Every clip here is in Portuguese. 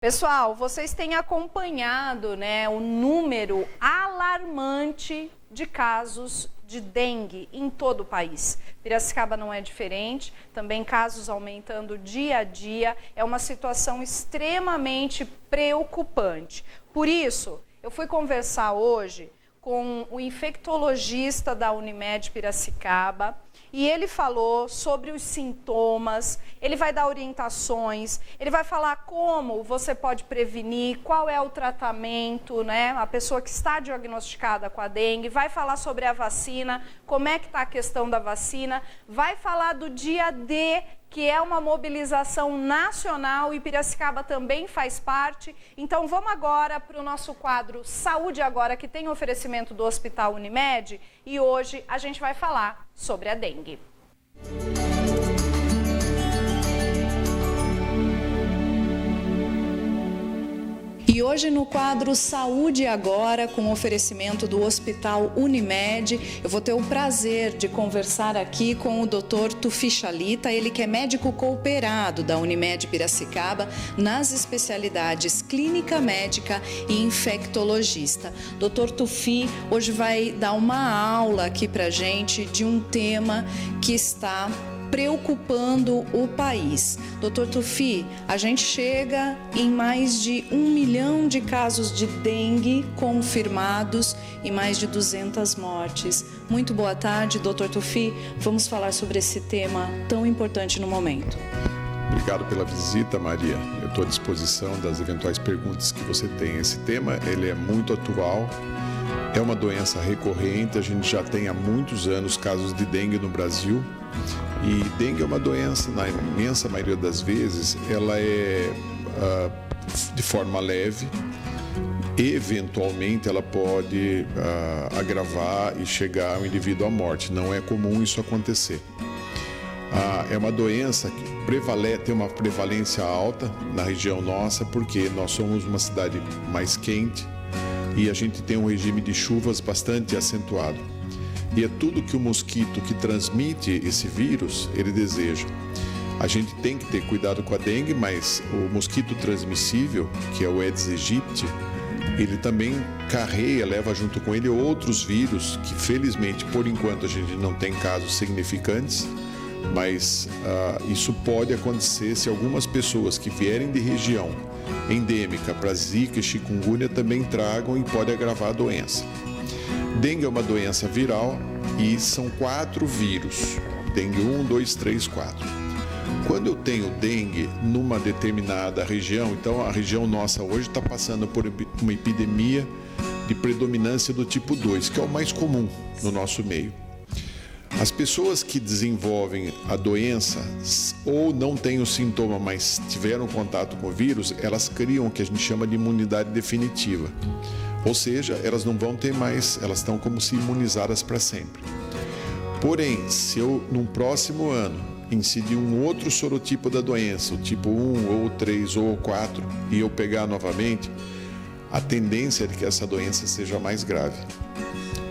Pessoal, vocês têm acompanhado, o número alarmante de casos de dengue em todo o país. Piracicaba não é diferente, também casos aumentando dia a dia. É uma situação extremamente preocupante. Por isso, eu fui conversar hoje com o infectologista da Unimed Piracicaba e ele falou sobre os sintomas, ele vai dar orientações, ele vai falar como você pode prevenir, qual é o tratamento, a pessoa que está diagnosticada com a dengue, vai falar sobre a vacina, como é que está a questão da vacina, vai falar do dia D, que é uma mobilização nacional e Piracicaba também faz parte. Então vamos agora para o nosso quadro Saúde Agora, que tem oferecimento do Hospital Unimed, e hoje a gente vai falar sobre a dengue. E hoje no quadro Saúde Agora, com oferecimento do Hospital Unimed, eu vou ter o prazer de conversar aqui com o Dr. Tufi Chalita, ele que é médico cooperado da Unimed Piracicaba nas especialidades clínica médica e infectologista. Dr. Tufi hoje vai dar uma aula aqui pra gente de um tema que está preocupando o país. Dr. Tufi, a gente chega em mais de 1 milhão de casos de dengue confirmados e mais de 200 mortes. Muito boa tarde, Dr. Tufi. Vamos falar sobre esse tema tão importante no momento. Obrigado pela visita, Maria. Eu estou à disposição das eventuais perguntas que você tem. Esse tema, ele é muito atual. É uma doença recorrente, a gente já tem há muitos anos casos de dengue no Brasil. E dengue é uma doença, na imensa maioria das vezes, ela é de forma leve. Eventualmente ela pode agravar e chegar ao indivíduo à morte. Não é comum isso acontecer. É uma doença que tem uma prevalência alta na região nossa, porque nós somos uma cidade mais quente e a gente tem um regime de chuvas bastante acentuado. E é tudo que o mosquito que transmite esse vírus, ele deseja. A gente tem que ter cuidado com a dengue, mas o mosquito transmissível, que é o Aedes aegypti, ele também leva junto com ele outros vírus que, felizmente, por enquanto, a gente não tem casos significantes, mas isso pode acontecer se algumas pessoas que vierem de região endêmica para Zika e chikungunya também tragam e pode agravar a doença. Dengue é uma doença viral e são 4 vírus. Dengue 1, 2, 3, 4. Quando eu tenho dengue numa determinada região, então a região nossa hoje está passando por uma epidemia de predominância do tipo 2, que é o mais comum no nosso meio. As pessoas que desenvolvem a doença ou não têm o sintoma, mas tiveram contato com o vírus, elas criam o que a gente chama de imunidade definitiva. Ou seja, elas não vão ter mais, elas estão como se imunizadas para sempre. Porém, se eu, no próximo ano, incidir um outro sorotipo da doença, o tipo 1, ou 3, ou 4, e eu pegar novamente, a tendência é de que essa doença seja mais grave,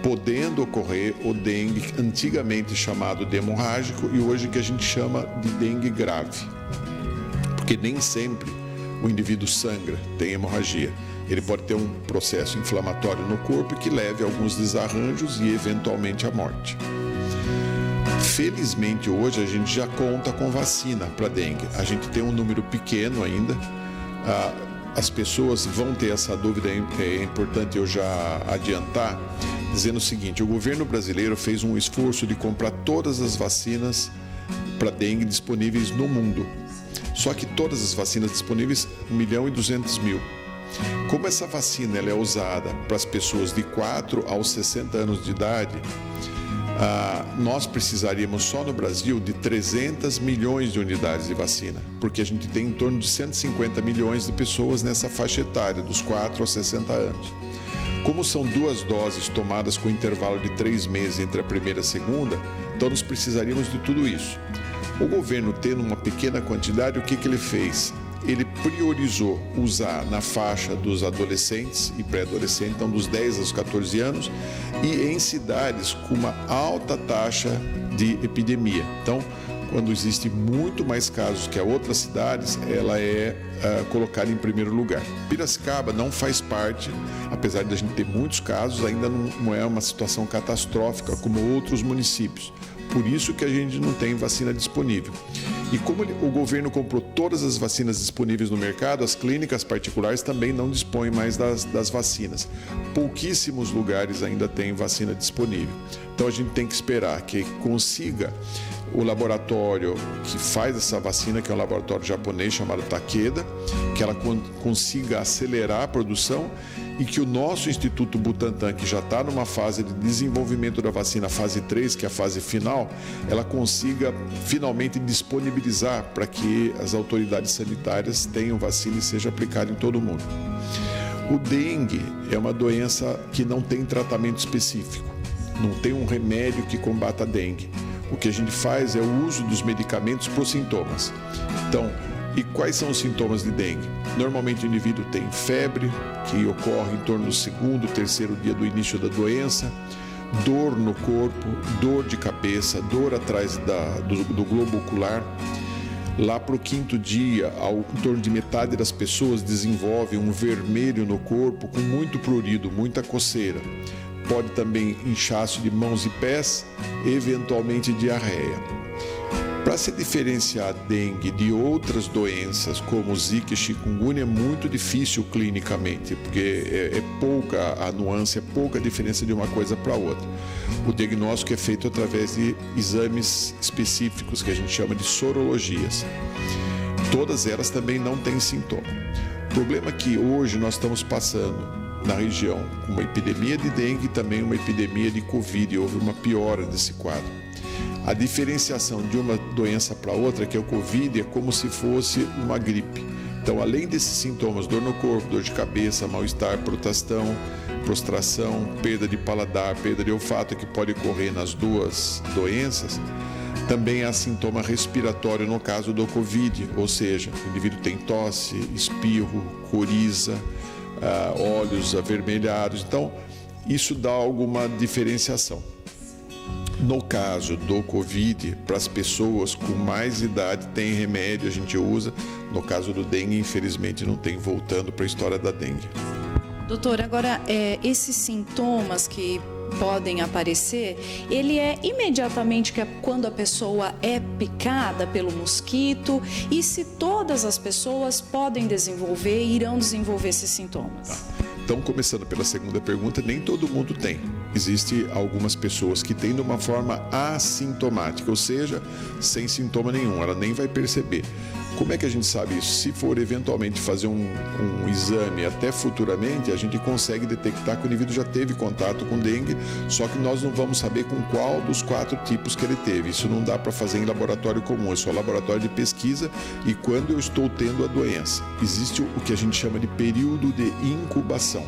podendo ocorrer o dengue, antigamente chamado de hemorrágico, e hoje que a gente chama de dengue grave. Porque nem sempre o indivíduo sangra, tem hemorragia. Ele pode ter um processo inflamatório no corpo que leve a alguns desarranjos e eventualmente à morte. Felizmente hoje a gente já conta com vacina para dengue. A gente tem um número pequeno ainda. As pessoas vão ter essa dúvida, é importante eu já adiantar, dizendo o seguinte: o governo brasileiro fez um esforço de comprar todas as vacinas para dengue disponíveis no mundo. Só que todas as vacinas disponíveis, 1.200.000. Como essa vacina ela é usada para as pessoas de 4 aos 60 anos de idade, nós precisaríamos só no Brasil de 300 milhões de unidades de vacina, porque a gente tem em torno de 150 milhões de pessoas nessa faixa etária, dos 4 aos 60 anos. Como são 2 doses tomadas com intervalo de 3 meses entre a primeira e a segunda, então nós precisaríamos de tudo isso. O governo, tendo uma pequena quantidade, o que ele fez? Ele priorizou usar na faixa dos adolescentes e pré-adolescentes, então dos 10 aos 14 anos, e em cidades com uma alta taxa de epidemia. Então, quando existe muito mais casos que as outras cidades, ela é colocada em primeiro lugar. Piracicaba não faz parte, apesar de a gente ter muitos casos, ainda não é uma situação catastrófica como outros municípios. Por isso que a gente não tem vacina disponível. E como o governo comprou todas as vacinas disponíveis no mercado, as clínicas particulares também não dispõem mais das vacinas. Pouquíssimos lugares ainda têm vacina disponível. Então a gente tem que esperar que consiga o laboratório que faz essa vacina, que é um laboratório japonês chamado Takeda, que ela consiga acelerar a produção e que o nosso Instituto Butantan, que já está numa fase de desenvolvimento da vacina, fase 3, que é a fase final, ela consiga finalmente disponibilizar para que as autoridades sanitárias tenham vacina e seja aplicada em todo mundo. O dengue é uma doença que não tem tratamento específico, não tem um remédio que combata a dengue. O que a gente faz é o uso dos medicamentos para os sintomas. Então, e quais são os sintomas de dengue? Normalmente o indivíduo tem febre, que ocorre em torno do segundo, terceiro dia do início da doença, dor no corpo, dor de cabeça, dor atrás do globo ocular. Lá para o quinto dia, em torno de metade das pessoas desenvolve um vermelho no corpo com muito prurido, muita coceira. Pode também inchaço de mãos e pés, eventualmente diarreia. Para se diferenciar a dengue de outras doenças como zika e chikungunya é muito difícil clinicamente, porque é pouca a nuance, é pouca a diferença de uma coisa para outra. O diagnóstico é feito através de exames específicos que a gente chama de sorologias. Todas elas também não têm sintoma. O problema é que hoje nós estamos passando na região uma epidemia de dengue e também uma epidemia de Covid, houve uma piora desse quadro. A diferenciação de uma doença para outra, que é o Covid, é como se fosse uma gripe. Então, além desses sintomas, dor no corpo, dor de cabeça, mal-estar, prostração, perda de paladar, perda de olfato, que pode ocorrer nas duas doenças, também há sintoma respiratório no caso do Covid, ou seja, o indivíduo tem tosse, espirro, coriza, olhos avermelhados. Então, isso dá alguma diferenciação. No caso do Covid, para as pessoas com mais idade, tem remédio, a gente usa. No caso do dengue, infelizmente, não tem, voltando para a história da dengue. Doutor, agora, esses sintomas que podem aparecer, ele é imediatamente quando a pessoa é picada pelo mosquito, e se todas as pessoas podem desenvolver, irão desenvolver esses sintomas? Tá. Então, começando pela segunda pergunta, nem todo mundo tem. Existem algumas pessoas que têm de uma forma assintomática, ou seja, sem sintoma nenhum, ela nem vai perceber. Como é que a gente sabe isso? Se for eventualmente fazer um exame até futuramente, a gente consegue detectar que o indivíduo já teve contato com dengue, só que nós não vamos saber com qual dos 4 tipos que ele teve. Isso não dá para fazer em laboratório comum, é só laboratório de pesquisa e quando eu estou tendo a doença. Existe o que a gente chama de período de incubação.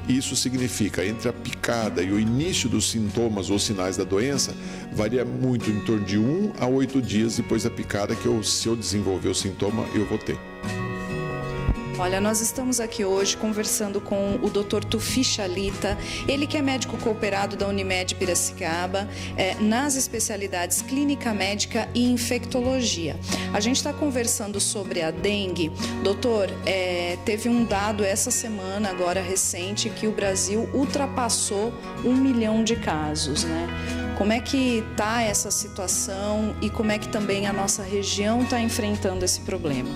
Isso significa, entre a picada e o início dos sintomas ou sinais da doença, varia muito, em torno de 1 a 8 dias depois da picada, que se eu desenvolver o sintoma, eu vou ter. Olha, nós estamos aqui hoje conversando com o Dr. Tufi Chalita, ele que é médico cooperado da Unimed Piracicaba, nas especialidades clínica médica e infectologia. A gente está conversando sobre a dengue. Doutor, teve um dado essa semana, agora recente, que o Brasil ultrapassou 1 milhão de casos, né? Como é que está essa situação e como é que também a nossa região está enfrentando esse problema?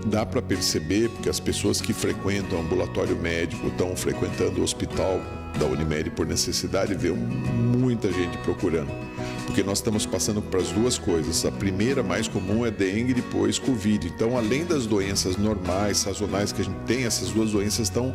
Dá para perceber, porque as pessoas que frequentam o ambulatório médico, estão frequentando o hospital da Unimed por necessidade, vê muita gente procurando. Porque nós estamos passando para as duas coisas. A primeira, mais comum, é dengue e depois Covid. Então, além das doenças normais, sazonais que a gente tem, essas duas doenças estão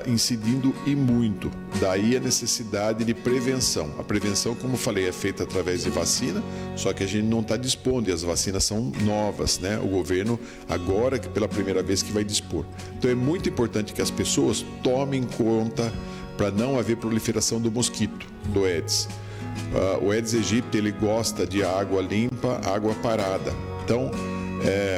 incidindo e muito. Daí a necessidade de prevenção. A prevenção, como falei, é feita através de vacina, só que a gente não está dispondo e as vacinas são novas, né? O governo agora, que pela primeira vez que vai dispor. Então é muito importante que as pessoas tomem conta para não haver proliferação do mosquito, do Aedes. O Aedes aegypti, ele gosta de água limpa, água parada. Então,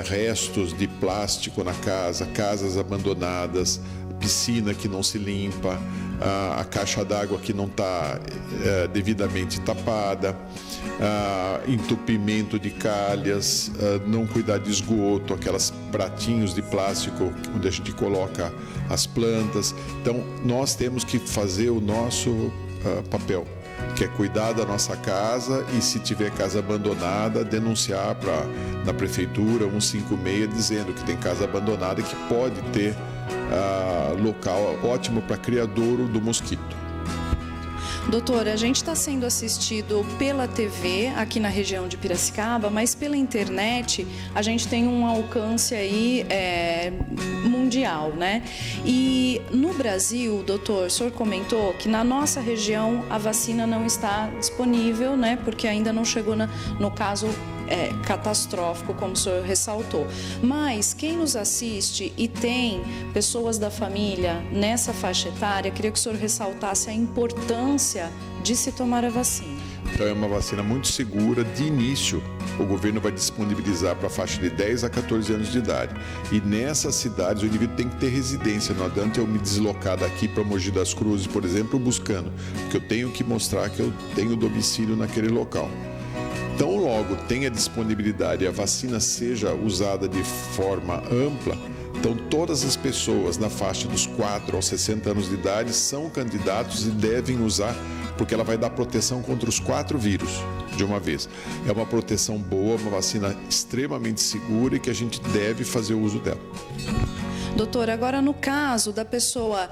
restos de plástico na casa, casas abandonadas, piscina que não se limpa, a caixa d'água que não está devidamente tapada, entupimento de calhas, não cuidar de esgoto, aquelas pratinhos de plástico onde a gente coloca as plantas. Então, nós temos que fazer o nosso papel, que é cuidar da nossa casa e, se tiver casa abandonada, denunciar na prefeitura 156 dizendo que tem casa abandonada e que pode ter local ótimo para criadouro do mosquito. Doutor, a gente está sendo assistido pela TV aqui na região de Piracicaba, mas pela internet a gente tem um alcance aí mundial, né? E no Brasil, doutor, o senhor comentou que na nossa região a vacina não está disponível, né? Porque ainda não chegou no caso catastrófico, como o senhor ressaltou. Mas quem nos assiste e tem pessoas da família nessa faixa etária, queria que o senhor ressaltasse a importância de se tomar a vacina. Então, é uma vacina muito segura. De início, o governo vai disponibilizar para a faixa de 10 a 14 anos de idade. E nessas cidades, o indivíduo tem que ter residência. Não adianta eu me deslocar daqui para Mogi das Cruzes, por exemplo, buscando, porque eu tenho que mostrar que eu tenho domicílio naquele local. Então, logo tenha disponibilidade e a vacina seja usada de forma ampla, então todas as pessoas na faixa dos 4 aos 60 anos de idade são candidatos e devem usar, porque ela vai dar proteção contra os 4 vírus de uma vez. É uma proteção boa, uma vacina extremamente segura e que a gente deve fazer o uso dela. Doutor, agora no caso da pessoa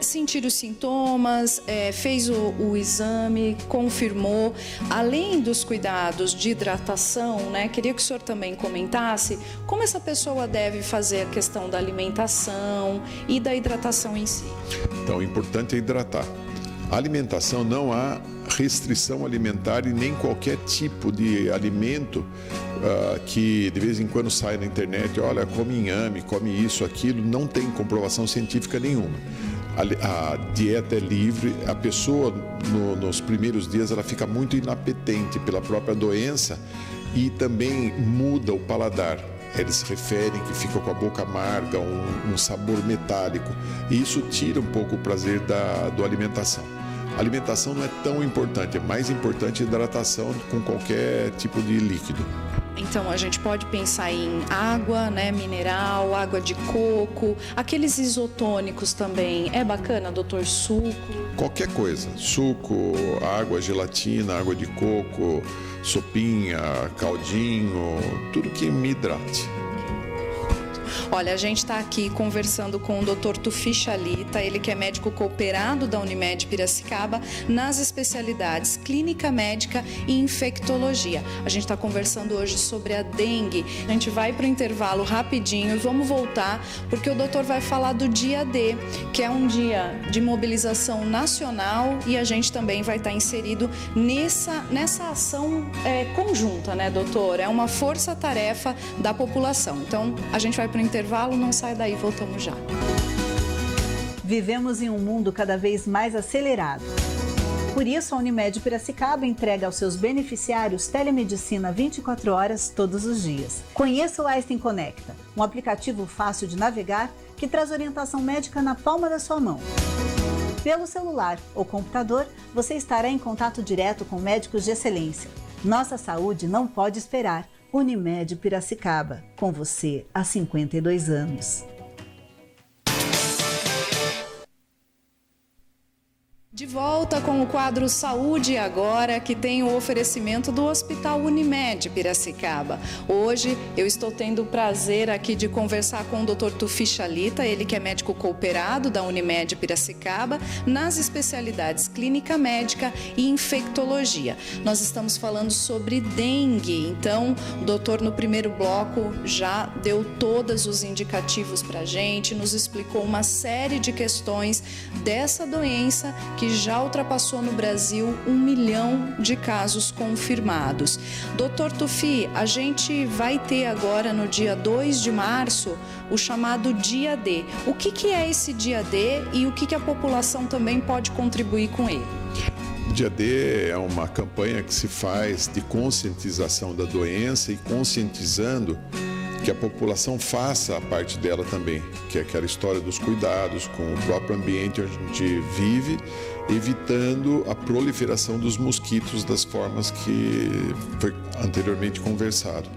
sentir os sintomas, fez o exame, confirmou, além dos cuidados de hidratação, né, queria que o senhor também comentasse como essa pessoa deve fazer a questão da alimentação e da hidratação em si. Então, o importante é hidratar. A alimentação, não há restrição alimentar e nem qualquer tipo de alimento que de vez em quando sai na internet, olha, come inhame, come isso, aquilo, não tem comprovação científica nenhuma. A dieta é livre, a pessoa nos primeiros dias ela fica muito inapetente pela própria doença e também muda o paladar. Eles referem que fica com a boca amarga, um sabor metálico, e isso tira um pouco o prazer da alimentação. A alimentação não é tão importante, é mais importante a hidratação com qualquer tipo de líquido. Então, a gente pode pensar em água, né, mineral, água de coco, aqueles isotônicos também. É bacana, doutor? Suco? Qualquer coisa. Suco, água, gelatina, água de coco, sopinha, caldinho, tudo que me hidrate. Olha, a gente está aqui conversando com o Dr. Tufi Chalita, ele que é médico cooperado da Unimed Piracicaba nas especialidades clínica médica e infectologia. A gente está conversando hoje sobre a dengue. A gente vai para o intervalo rapidinho e vamos voltar porque o doutor vai falar do dia D, que é um dia de mobilização nacional, e a gente também vai estar inserido nessa ação conjunta, né, doutor? É uma força-tarefa da população. Então, a gente vai para o intervalo, não sai daí, voltamos já. Vivemos em um mundo cada vez mais acelerado. Por isso, a Unimed Piracicaba entrega aos seus beneficiários telemedicina 24 horas todos os dias. Conheça o Einstein Conecta, um aplicativo fácil de navegar que traz orientação médica na palma da sua mão. Pelo celular ou computador, você estará em contato direto com médicos de excelência. Nossa saúde não pode esperar. Unimed Piracicaba, com você há 52 anos. De volta com o quadro Saúde Agora, que tem o oferecimento do Hospital Unimed Piracicaba. Hoje eu estou tendo o prazer aqui de conversar com o Dr. Tufi Chalita, ele que é médico cooperado da Unimed Piracicaba, nas especialidades clínica médica e infectologia. Nós estamos falando sobre dengue, então o doutor no primeiro bloco já deu todos os indicativos para a gente, nos explicou uma série de questões dessa doença que já ultrapassou no Brasil 1 milhão de casos confirmados. Doutor Tufi, a gente vai ter agora no dia 2 de março o chamado Dia D. O que é esse Dia D e o que a população também pode contribuir com ele? O Dia D é uma campanha que se faz de conscientização da doença e conscientizando que a população faça a parte dela também, que é aquela história dos cuidados com o próprio ambiente onde a gente vive, evitando a proliferação dos mosquitos das formas que foi anteriormente conversado.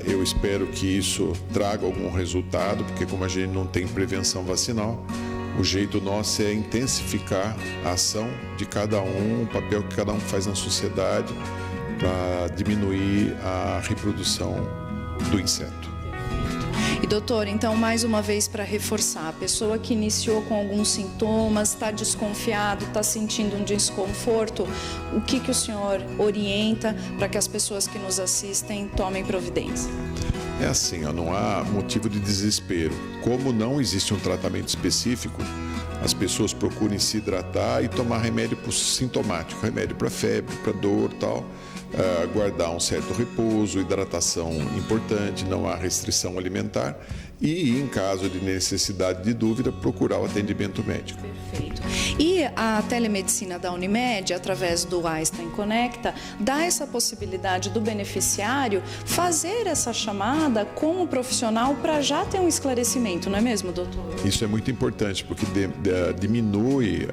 Eu espero que isso traga algum resultado, porque como a gente não tem prevenção vacinal, o jeito nosso é intensificar a ação de cada um, o papel que cada um faz na sociedade para diminuir a reprodução do inseto. E doutor, então mais uma vez para reforçar, a pessoa que iniciou com alguns sintomas, está desconfiado, está sentindo um desconforto, o que o senhor orienta para que as pessoas que nos assistem tomem providência? É assim, não há motivo de desespero. Como não existe um tratamento específico, as pessoas procurem se hidratar e tomar remédio sintomático, remédio para febre, para dor e tal. Guardar um certo repouso, hidratação importante, não há restrição alimentar e, em caso de necessidade de dúvida, procurar o atendimento médico. Perfeito. E a telemedicina da Unimed, através do Einstein Conecta, dá essa possibilidade do beneficiário fazer essa chamada com o profissional para já ter um esclarecimento, não é mesmo, doutor? Isso é muito importante, porque diminui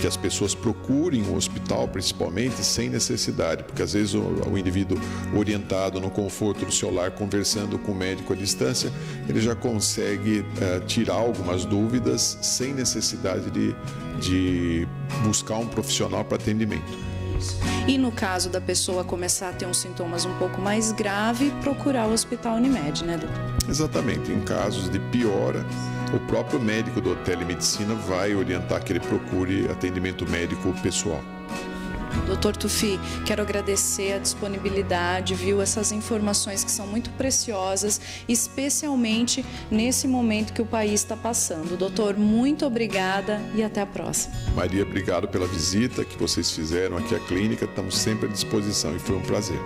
que as pessoas procurem o hospital, principalmente, sem necessidade, porque às vezes o indivíduo orientado no conforto do seu lar, conversando com o médico à distância, ele já consegue tirar algumas dúvidas sem necessidade de buscar um profissional para atendimento. E no caso da pessoa começar a ter uns sintomas um pouco mais graves, procurar o Hospital Unimed, né, doutor? Exatamente. Em casos de piora, o próprio médico da telemedicina vai orientar que ele procure atendimento médico pessoal. Doutor Tuffi, quero agradecer a disponibilidade, essas informações que são muito preciosas, especialmente nesse momento que o país está passando. Doutor, muito obrigada e até a próxima. Maria, obrigado pela visita que vocês fizeram aqui à clínica, estamos sempre à disposição e foi um prazer.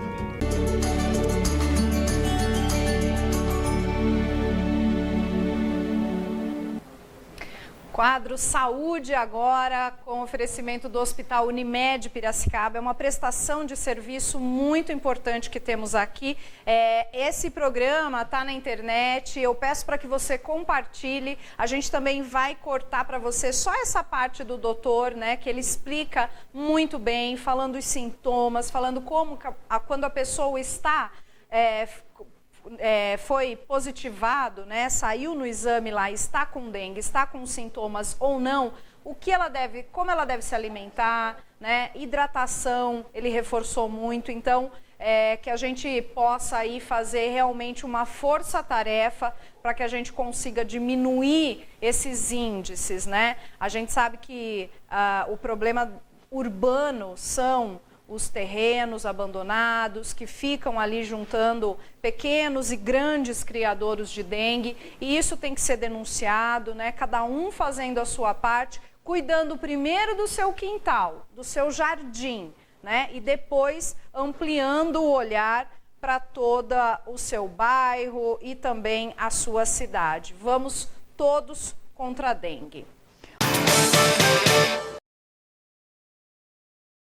Quadro Saúde agora, com oferecimento do Hospital Unimed Piracicaba. É uma prestação de serviço muito importante que temos aqui. Esse programa está na internet, eu peço para que você compartilhe. A gente também vai cortar para você só essa parte do doutor, né, que ele explica muito bem, falando os sintomas, falando como quando a pessoa está... foi positivado, né, saiu no exame lá, está com dengue, está com sintomas ou não, como ela deve se alimentar, né, hidratação, ele reforçou muito, então que a gente possa aí fazer realmente uma força-tarefa para que a gente consiga diminuir esses índices, né? A gente sabe que o problema urbano são os terrenos abandonados, que ficam ali juntando pequenos e grandes criadouros de dengue, e isso tem que ser denunciado, né? Cada um fazendo a sua parte, cuidando primeiro do seu quintal, do seu jardim, né? E depois ampliando o olhar para todo o seu bairro e também a sua cidade. Vamos todos contra a dengue.